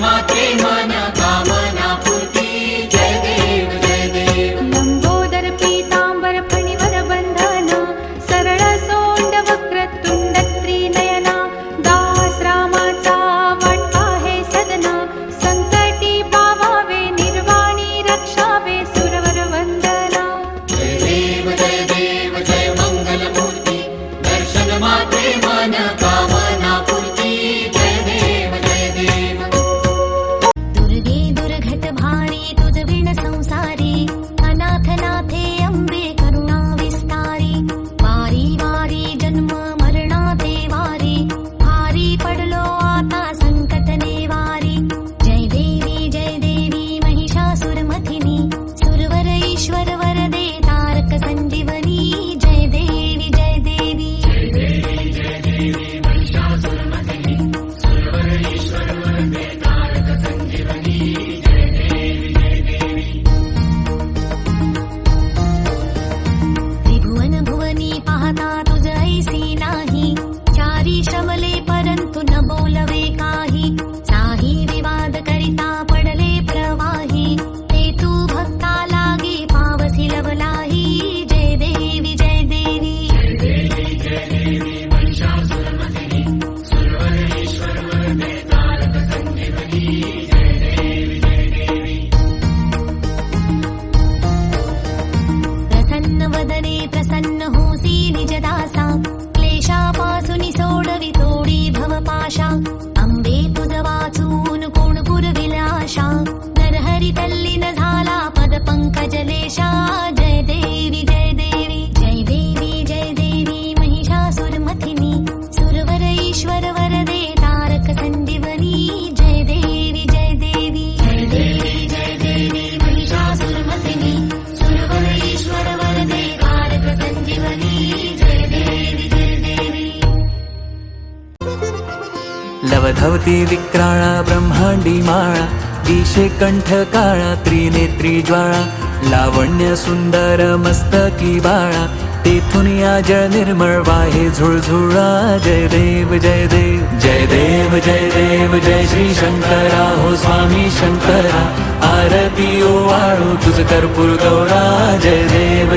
माते मन कामना पूर्ती जय देव जय देव लंबोदर पीतांबर फणिवर बंधन सरळ सोंड वक्रतुंड त्रिनयना दास रामाचा वाटपा हे सदना संकटी पावावे निर्वाणी रक्षावे सुरवर वंदना जय देव जय मंगल मूर्ती दर्शन माते मन कामना पूर्ती जय देव जय देव दुर्गे दुर्घट भारी तुझ विण संसारी अनाथ नाथे अंबे करुणा विस्तारी वारी वारी जन्म मरणाते वारी भारी पडलो आता संकट नेवारी जय देवी महिषासुर मथिनी सुरवर ईश्वर वरदे तारक संजीवनी जय देवी जय देवी महिषासुर मथिनी सुरवर ईश्वर वरदे तारक संजीवनी जय देवी त्रिभुवन भुवनी पाहता तुझ ऐसी नाही चारी श्रमले परंतु न बोलवे काही साही विवाद करिता पडले प्रवाही ते तू भक्ता लागी पावसी लवलाही जय देवी जय देवी महिषासुर मथिनी सुरवर ईश्वर वरदे तारक संजीवनी जय देवी प्रसन्न वदने प्रसन्न होसी निजदासा क्लेशापासून सोडवी तोडी भवपाशा अंबे तुझ वाचून कोण पुरविला आशा नरहरी तल्लीन झाला पद पंकजलेशा जय देवी जय देवी महिषासुर मथिनी सुरवर ईश्वर वरदे तारक संजीवनी जय देवी महिषासुर मथिनी सुरवर ईश्वर वरदे तारक संजीवनी जय देवी लवधवती विक्राळा ब्रह्मांडी माळा दिशे कंठ काळा त्रिनेत्री ज्वाळा लावण्य सुंदर मस्तकी बाळा तेथून या जळ निर्मळ वाहे झुळझुळा जय देव जय देव जय देव जय देव जय श्री शंकरा हो स्वामी शंकरा आरती ओवाळू तुझ कर्पूर गौरा जय देव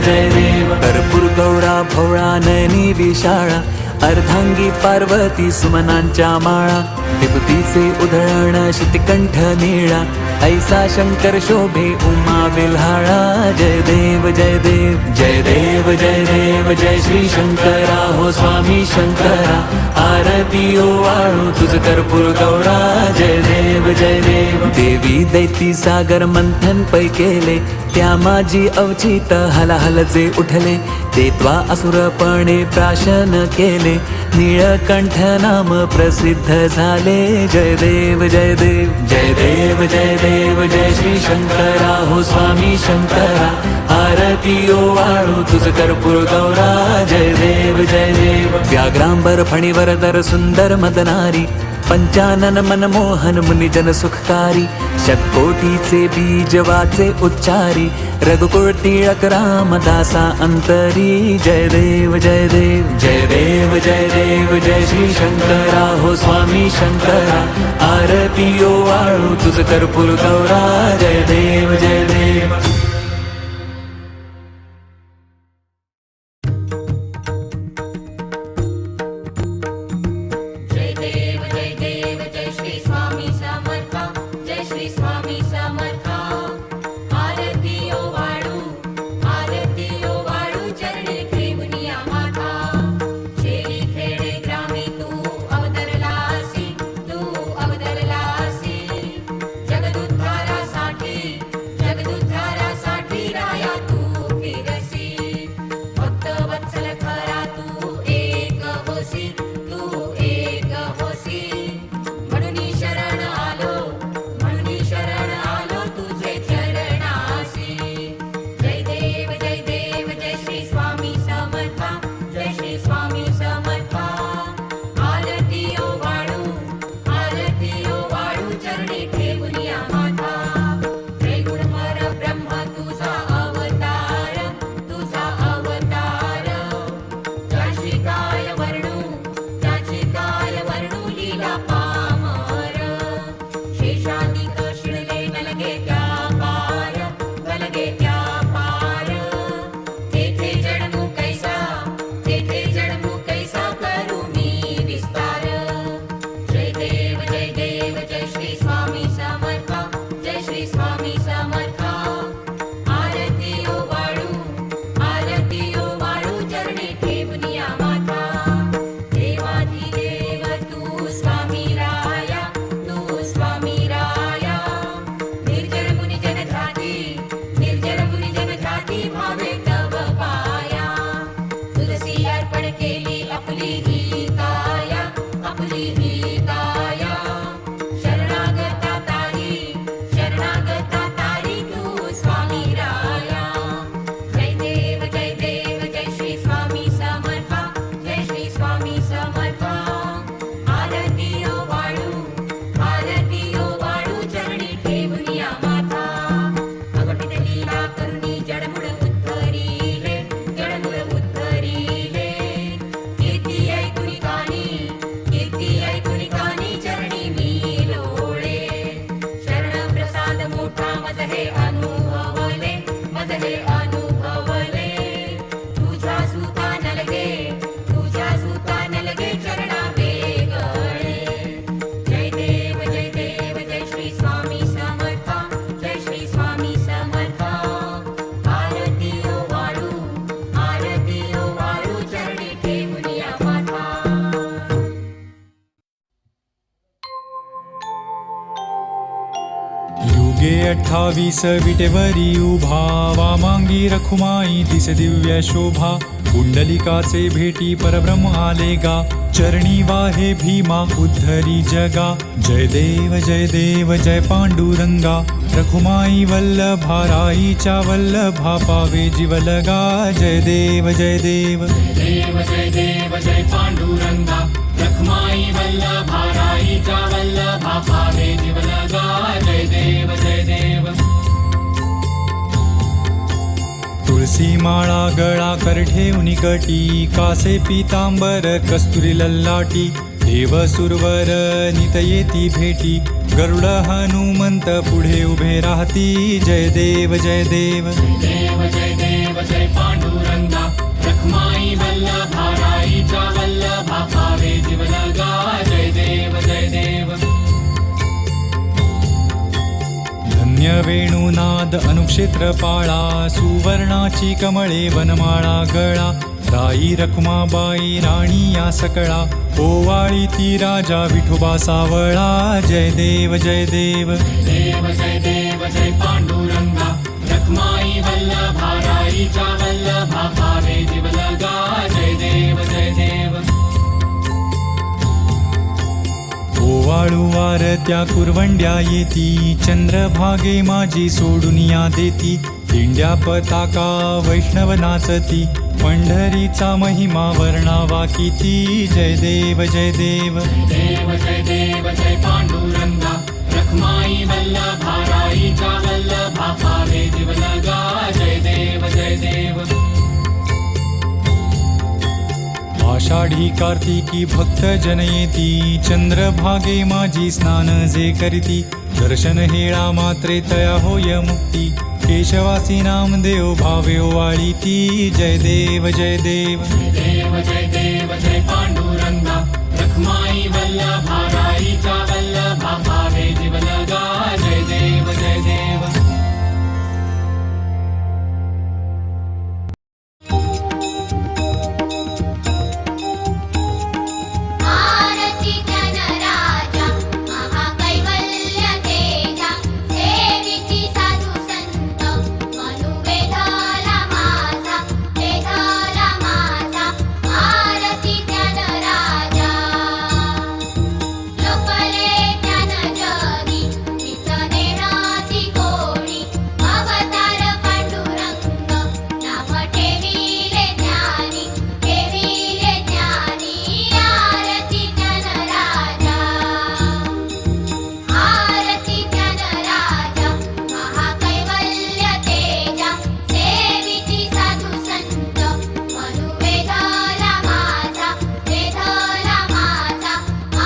कर्पूर गौरा भोळा नयनी विशाळा अर्धांगी पार्वती सुमनांच्या माळा विभूतीचे उधळण शितिकंठ निळा ऐसा शंकर शोभे उमा विल्हाळा जय देव जय देव जय देव जय देव जय श्री शंकरा हो स्वामी शंकरा आरती ओवाळू तुझ कर्पूर गौरा जय देव देवी दैती सागर मंथन पै केले त्या माझी अवचित हलाहलचे उठले ते त्वा असुरपणे प्राशन केले नीळकंठ नाम प्रसिद्ध झाले जय देव जय देव जय देव जय देव जय श्री शंकरा हो स्वामी शंकरा आरती ओवाळू तुझ कर्पूर गौरा जय देव व्याघ्रांबर फणीवर दर सुंदर मदनारी पंचानन मनमोहन मुनिजन सुखकारी शतकोटीचे बीज वाचे उच्चारी रघुकुळ टिळक रामदासा अंतरी जय देव जय देव जय देव जय देव जय श्री शंकरा हो स्वामी शंकरा आरती ओवाळू तुझ कर्पूर गौरा जय देव जगदुद्धारासाठी जगदुद्धारासाठी युगे 28 विटेवरी उभा, वामांगी रखुमाई दिसे दिव्य शोभा. कुंडलिकाचे भेटी परब्रह्म आले गा, चरणी वाहे भीमा उद्धरी जगा. जय देव जय पांडुरंगा, रखुमाई वल्लभा राईच्या वल्लभा पावे जीवलगा. जय देव जय देव जय पांडुरंगा, रखमाई वल्लभा राईच्या वल्लभा पावे जीवलगा. जय देव तुळसी माळा गळा कर ठेवणी कटी, कासे पीतांबर कस्तुरी लल्लाटी. देव सुरवर नित येती भेटी, गरुड हनुमंत पुढे उभे राहती. जय देव जय देव जय पांडुरंगा, रखमाई वल्लभा राईच्या वल्लभा पावे जीवलगा. जय देव धन्य वेणुनाद अनुक्षेत्र पाळा, सुवर्णाची कमळे वनमाळा गळा. राई रखुमाबाई राणी या सकळा, ओवाळी ती राजा विठोबा सावळा. जय देव जय पांडुरंगा, रखमाई वल्लभा राईच्या वल्लभा पावे जीवलगा. जय देव ओवाळू वारत्या कुरवंड्या येती, चंद्रभागे माझी सोडून या देती. दिंड्या पताका वैष्णव नाचती, पंढरीचा महिमा वर्णावा किती. जय देव जय पांडुरंगा, रखमाई वल्लभा राईच्या वल्लभा पावे जीवलगा. जय देव आषाढी कार्तिकी भक्त जन येती, चंद्रभागे माझी स्नान जे करीती. दर्शन हेळा मात्रे तया होय मुक्ती, केशवासी नामदेव भावे ओवाळी ती. जय देव जय पांडुरंगा, रखमाई वल्लभा राईच्या वल्लभा पावे जीवलगा. जय देव आरती ज्ञानराजा महाकैवल्य तेजा, सेविती साधू संत मनुवेदाला माझा, वेदाला माझा. आरती ज्ञानराजा, लोकले ज्ञान जगी, नितने नाती कोणी. अवतार पांडुरंग, नाम ठेविले ज्ञानी, ठेविले ज्ञानी. आरती ज्ञानराजा, आरती ज्ञानराजा महाकैवल्य तेजा, सेविती साधू संत मनुवेदाला माझा, वेदाला माझा.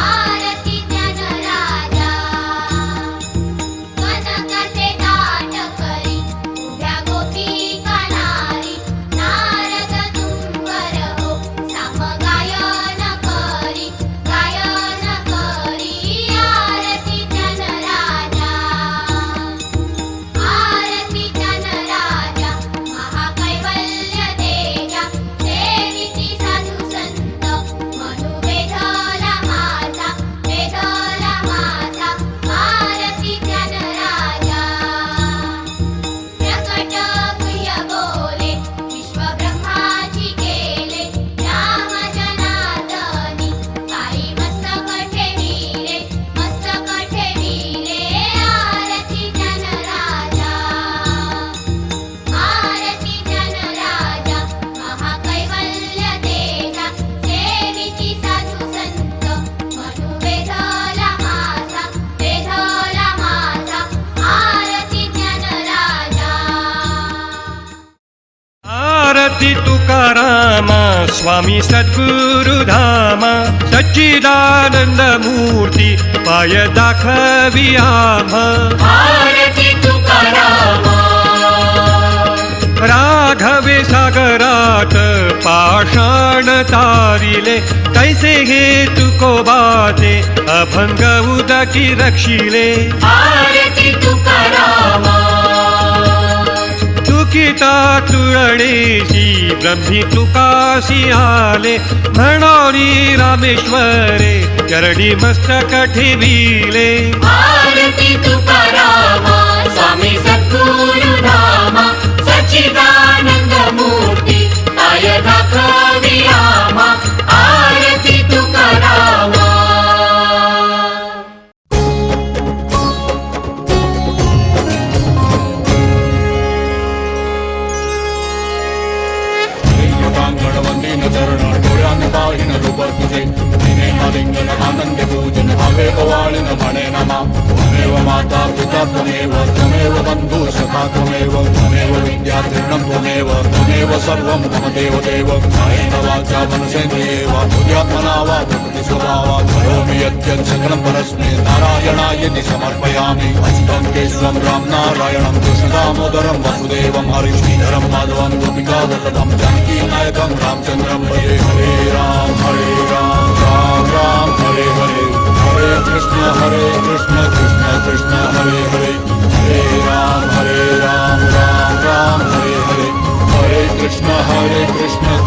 आरती ज्ञानराजा, कनकाचे ताट करी उभ्या गोपिका नारी. नारद तुंबर हो सामगायन करी, गायन करी. आरती ज्ञानराजा, आरती ज्ञानराजा महाकैवल्य तेजा, सेविती साधू संत मनुवेदाला माझा, वेदाला माझा. आरती ज्ञानराजा, प्रकट गुह्य बोले विश्व ब्रह्माची केले. राम जनार्दनी काही मस्तक ठेविले, मस्तक ठेविले. आरती ज्ञानराजा, आरती ज्ञानराजा महाकैवल्य तेजा, सेविती साधू संत मनुवेदाला माझा, वेदाला माझा. आरती ज्ञानराजा. आरती तुकारामा स्वामी सद्गुरु धामा, सच्चिदानंद मूर्ती पाय दाखवी आम्हा. आरती तुकारामा, राघवे सागरात पाषाण तारिले, कैसे हे तुकोबाते अभंग उदकी रक्षिले. आरती तुकारामा, तुकिता तुळणेशी ब्रह्मी तुकासी आले. म्हणोनी रामेश्वरे चरणी मस्तक ठेविले. आरती तुकारामा, त्वमेव त्वमेव बन्धु सखा त्वमेव त्वमेव विद्या तृणं त्वमेव त्वमेव सर्वं मम देवदेव कायेन वाचा मनसेन्द्रिये वा बुद्ध्यात्मना वा प्रकृति स्वभावात् करोमि यद्यत् सकलं परस्मै नारायणायति समर्पयामि अच्युतं केशवं राम नारायणं कृष्णदामोदरं वासुदेवं हरिश्रीधरं माधवं गोपिकावल्लभं जानकीनायकं रामचन्द्रं भजे हरे राम राम राम हरे हरे हरे कृष्ण कृष्ण कृष्ण हरे हरे हरे राम राम राम हरे हरे हरे कृष्ण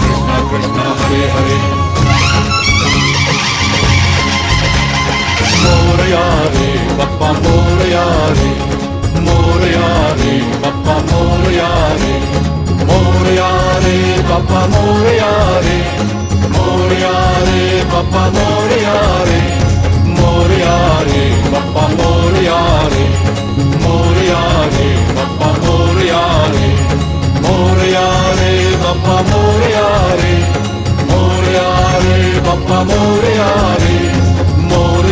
कृष्ण कृष्ण हरे हरे मोरया रे बप्पा मोरया रे बप्पा मोरया रे बप्पा मोरया रे बप्पा मोरया रे बप्पा मोरया रे बप्पा मोरया रे बप्पा मोरया रे बप्पा मोरया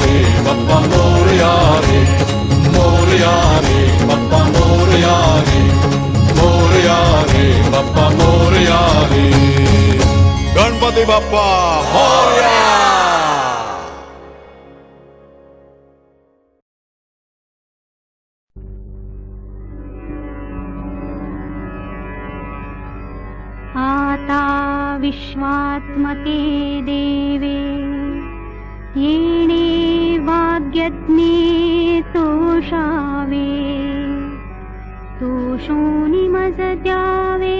रे बप्पा मोरया रे बप्पा मोरया रे बप्पा मोरया रे गणपती बाप्पा मोरया आता विश्वात्मके देवे येणे वाग्यज्ञे तोषावे तोषोनि मज द्यावे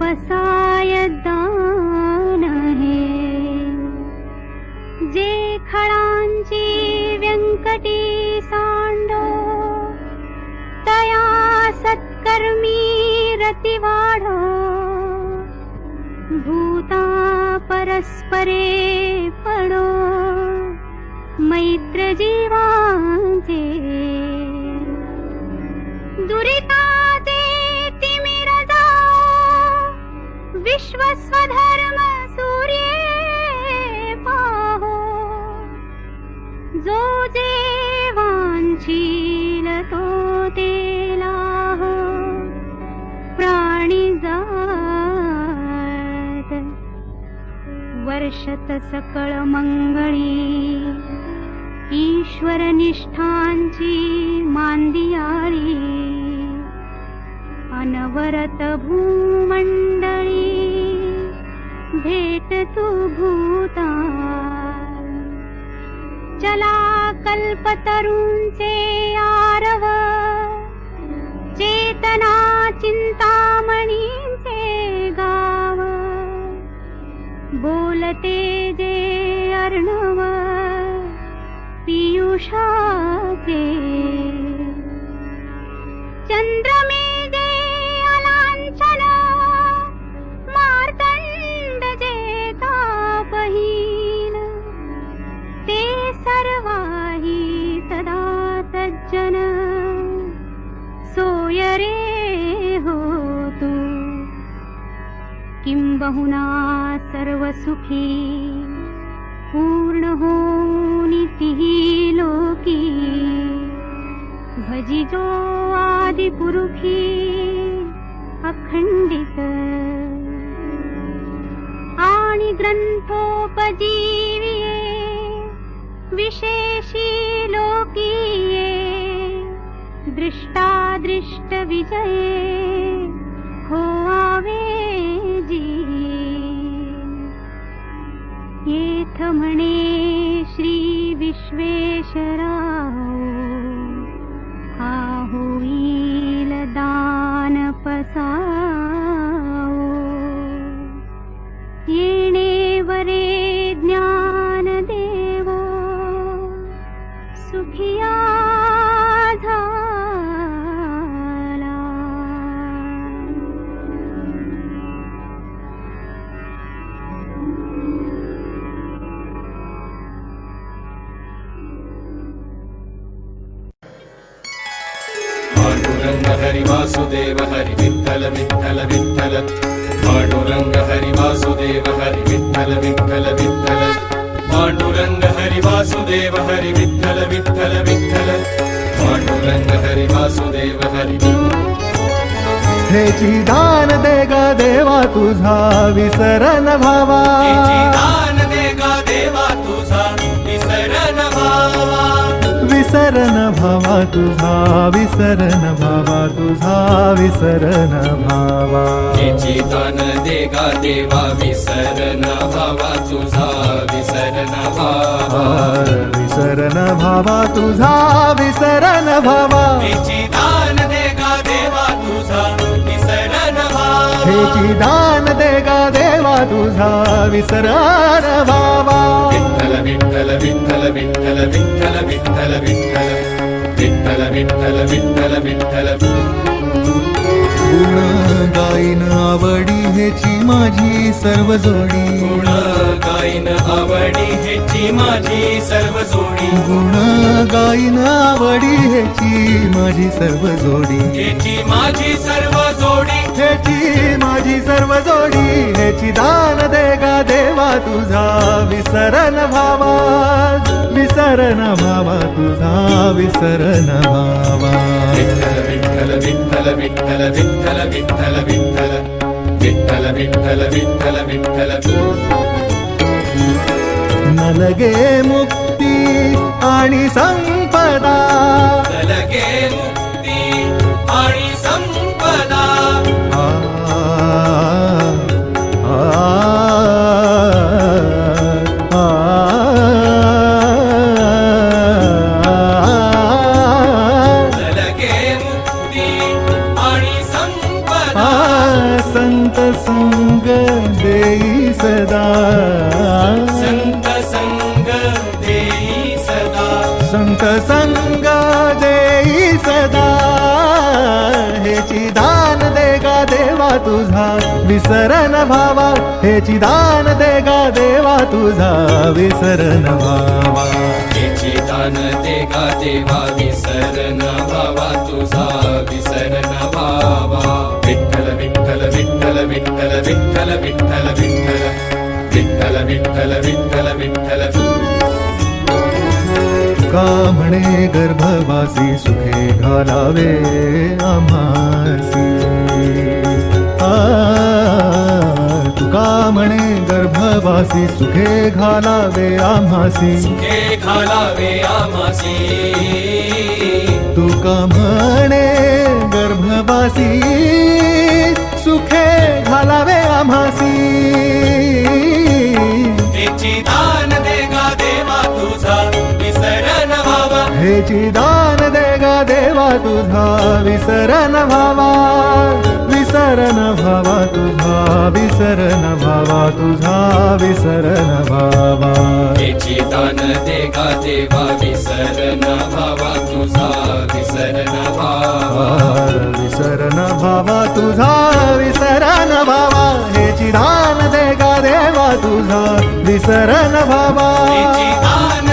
पसाय दान हे जे खळांची व्यंकटी सांडो तया सत्कर्मी रतिवाढ भूता परस्परे पडो मैत्र जीवांचे दुरिताचे तिमिर जाओ विश्वस्वधर्म सूर्ये पाहो जो जे वांछील तो ते लाहो प्राणी जात वर्षत सकळ मंगळी ईश्वर निष्ठांची मांदियाळी अनवरत भूमंडळी भेट तू भूता चला कल्पतरूंचे आरव चेतना चिंतामणींचे गाव बोलते जे अर्णव पियुषाचे चंद्रमे जे अलांछन मार्तंड जे तापहीन ते सर्वाही सदा सज्जन सोय रे हो तू किंबहुना सर्व सुखी पूर्ण हो नितिही लोकी भजी जो आदि पुरुषी अखंडित आणि ग्रंथोपजीविये विशेषी लोकीये दृष्टादृष्ट विजये हो आवे जी येथ म्हणे श्री विश्वेश्वराव हा होईल दान पसाओ येणे वरे ज्ञान देवो सुखिया झाला पांडुरंग हरि वासुदेव हरि विठ्ठल विठ्ठल विठ्ठल पांडुरंग हरि वासुदेव हरि विठ्ठल विठ्ठल विठ्ठल पांडुरंग हरि वासुदेव हरि विठ्ठल विठ्ठल विठ्ठल हरि वासुदेव हरि हेची दान दे गा देवा तुझा विसरन भावा दान दे गा देवा तुझा विसरन भावा विसरन भावा तुझा विसरन भावा तुझा विसरन भावा याची दान दे गा देवा विसरन भावा तुझा विसरन भावा विसरन भावा तुझा विसरन भावा हेची दान दे गा देवा तुझा विसरन भावा हेची दान दे गा देवा तुझा विसरन भावा विठ्ठल विठ्ठल विठ्ठल विठ्ठल विठ्ठल विठ्ठल विठ्ठल विठ्ठल विठ्ठल विठ्ठल गुण गाईन आवडी हेची माझी सर्व जोडी गुण गाईन आवडी हेची माझी सर्व जोडी गुण गाईन आवडी हेची माझी सर्व जोडी हेची माझी सर्व जोडी हेची माझी सर्व जोडी हेची दान दे गा देवा तुझा विसरन भावा विसरन भावा तुझा विसरन भावा विठ्ठल विठ्ठल विठ्ठल विठ्ठल विठ्ठल विठ्ठल विठ्ठल विठ्ठल विठ्ठल विठ्ठल विठ्ठल नलगे मुक्ती आणि संपदा लगे मुक्ती आणि संपदा आ, आ, आ, लगे मुक्ती आणि संपदा संत संग देई सदा संत संग देई सदा संत संग देई सदा हेची दान दे गा देवा तुझा विसरन भावा हेची दान दे गा देवा तुझा विसरन भावा याची दान दे गा देवा विसरन भावा तुझा विसरन भावा विठ्ठल विठ्ठल विठ्ठल विठ्ठल विठ्ठल विठ्ठल विठ्ठल विठ्ठल विठ्ठल विठ्ठल विठ्ठल का म्हणे गर्भवासी सुखे घालावे आम्हासी तुका म्हणे गर्भवासी सुखे घालावे आम्हासी हे घालावे आमासी तुका म्हणे गर्भवासी सुखे घालावे आम्हासी हेची दान दे गा देवा तुझा विसरन भावा हेची दान दे गा देवा तुझा विसरन भावा विसरन भावा तुझा विसरन भावा तुझा विसरन भावा याची दान दे गा देवा विसरन भावा तुझा विसरन भावा विसरन भावा तुझा विसरन भावा हेची दान दे गा देवा तुझा विसरन भावा हेची दान